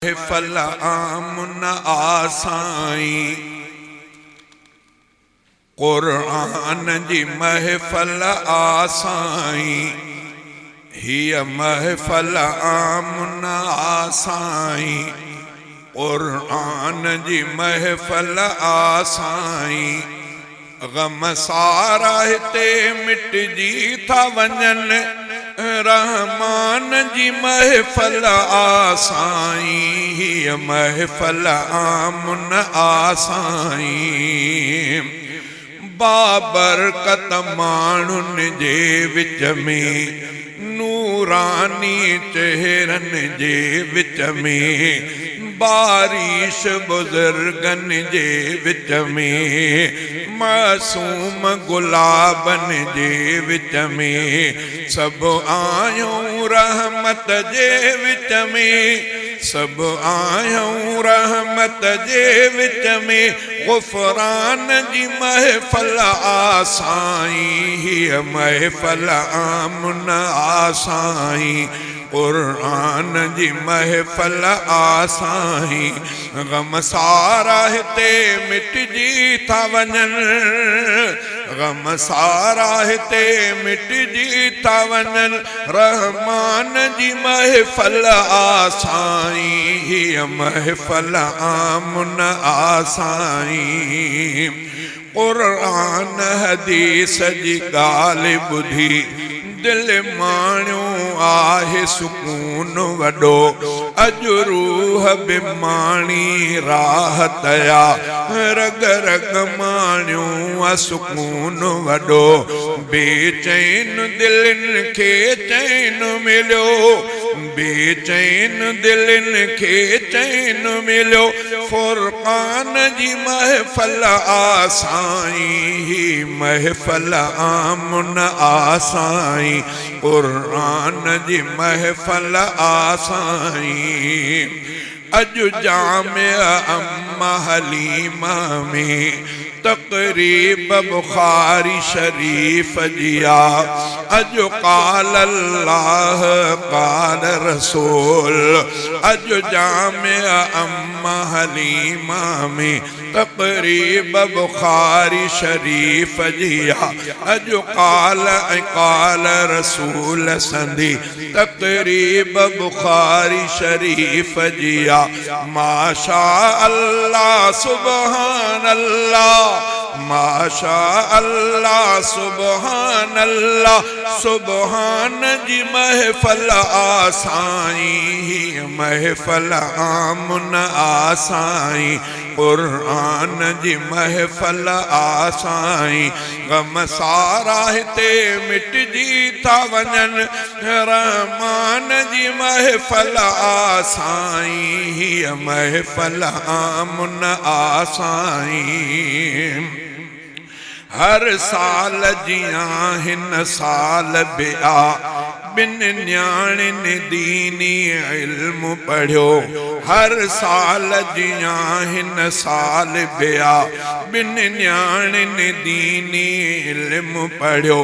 महफ़ल आम न आसाई, क़ुरान जी महफ़ल आसाई, हिय महफ़ल आम न आसाई, क़ुरान जी महफ़ल आसाई। गम सारा हिते मिटजी था वञनि, रहमान जी महफ़ल आसाई, हिय महफ़ल आम न आसाई। बाबरकत माण्हुनि जे विच में, नूरानी चेहरनि जे विच में, बारिश बुज़ुर्गन जे विच में, मासूम गुलाबन जे विच में, सब आयूं रहमत जे विच में, सब आयूं रहमत जे विच में। ग़ुफ़रान जी महफ़ल आसाई, हिय महफ़ल आम न आसाई, क़ुरान जी महफ़ल आसाई। गम सारा हिते मिटजी था वञनि, गम सारा हिते मिटजी था वञनि, रहमान जी महफ़ल आसाई, हिय महफ़ल आम न आसाई। क़ुरान हदीस जी ॻाल्हि ॿुधी दिल माण्यो आहे सुकून वॾो, अॼु रूह बि माणी राहत या, रग रग माण्यो आहे सुकून वॾो। बेचैन दिलनि खे चैन मिलियो, बेचैन दिलनि खे चैन मिलियो, फ़ुरक़ान जी महफ़ल आसाई, ही महफ़ल आम न आसाई, क़ुरान जी महफ़ल आसाई। अॼु जामिया अम्मा हलीमा में तक़रीब बुख़ारी शरीफ़ जिया, अॼु क़ाल अल्लाह क़ाल रसूल। अॼु जामिया अम्मा हलीमा में तक़रीब बुख़ारी शरीफ़ जिया, अॼु क़ाल रसूल संधी तक़रीब बुख़ारी शरीफ़ जिया। माशा अल्लाह सुबहान अल्लाह, माशा अल्लाह सुबहान अल्लाह, सुबहान जी महफ़ल आसाई, महफ़ल आम न आसाई, क़ुरान जी महफ़ल आसाई। गम सारा हिते मिटजी था वञनि, रहमान जी महफ़ल आसाई, हिय महफ़ल आम न आसाई। हर साल जियां हिन साल बिया, बिन न्याणिन दीनी इल्म पढ़ियो, हर साल जियां हिन साल बिया, बिन न्याणिन दीनी इल्म पढ़ियो।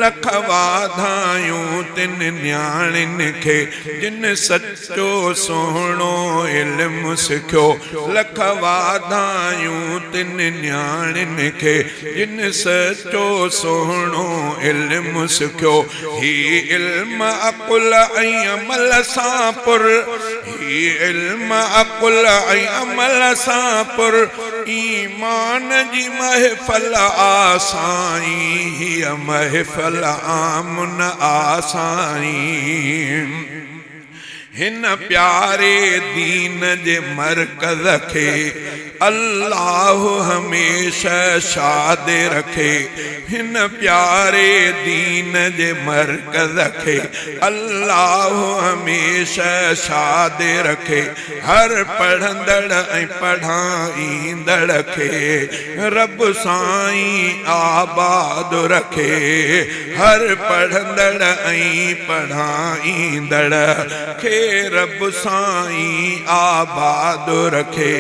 लख वाधायूं तिन न्याणिन खे, जिन सच्चो सुहिणो इल्म सिखियो, लख वाधायूं तिन न्याणिन खे, जिन सच्चो सुहिणो इल्म सिखियो। ही इल्म अक़ुल ऐं अमल सां पुर, ही इल्म अक़ुल ऐं अमल सां पुर, ईमान जी महफ़ल आसाई, हिय महफ़ल आम न आसाई। हिन प्यारे दीन जे मरकज़ खे अल्लाह हमेशा शाद रखे, हिन प्यारे दीन जे मरकज़ खे अल्लाह हमेशा शाद रखे। हर पढ़ंदड़ ऐं पढ़ाईंदड़ खे रब साईं आबाद रखे, हर पढ़ंदड़ ऐं पढ़ाईंदड़ खे रब साईं आबाद रखे।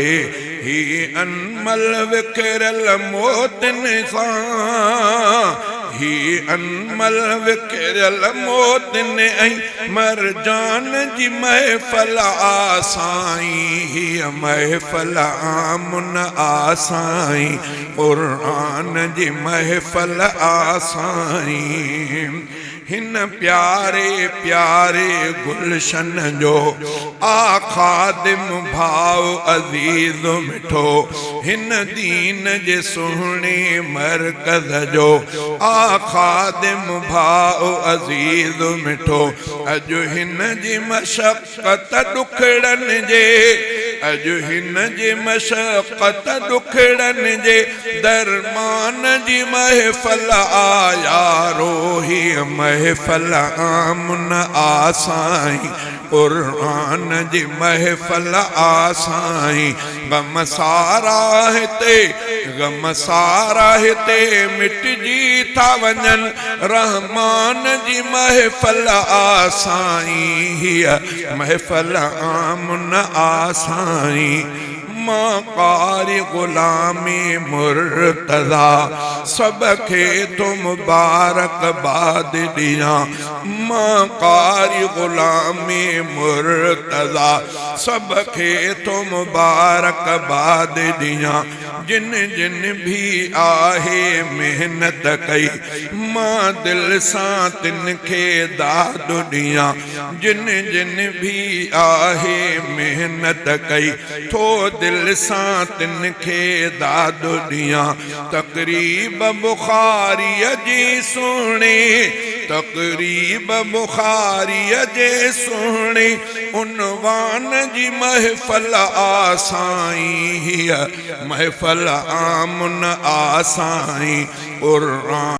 ही अनमल विकिरल मोतिन सां, ही अनमल विकिरल मोतिन ऐं मरजान जी महफ़ल आसाईं हीअ महफ़ल आमुन आसाईं क़ुरान जी महफ़ल आसाईं हिन प्यारे प्यारे गुलशन जो आखादिम भाव अज़ीज़ मिठो हिन दीन जे सुहिणे मरकज़ जो आखादिम भाव अज़ीज़ मिठो अॼु हिन जी मशक़त ॾुखड़नि जे अॼु हिन जी मशक़त ॾुखड़नि जे दरमान जी महफ़ल आयारो ही महफ़ल आमुन आसाईं क़ुरान जी महफ़ल आसाईं गम सारा हिते मिटजी था वञनि रहमान जी महफ़ल आसाईं हीअ महफ़ल आमुन आसाईं मां कारी ग़ुलामी मुर्तज़ा सब खे तो मुबारकबाद ॾियां मां कारी ग़ुलामी मुर्तज़ा सब खे तो मुबारकबाद ॾियां जिन जिन भी आहे मेहनत कई मां दिल सां तिन खे दाद ॾियां जिन जिन भी आहे मेहनत कई थो दिल सां तिन खे दाद ॾियां तक़रीब बुखारीअ जी सुहिणी तक़रीब बुखारीअ जे सुहिणी उनवान जी महफ़ल आसाईं हीअ महफ़ल आमुन आसाईं क़ुरान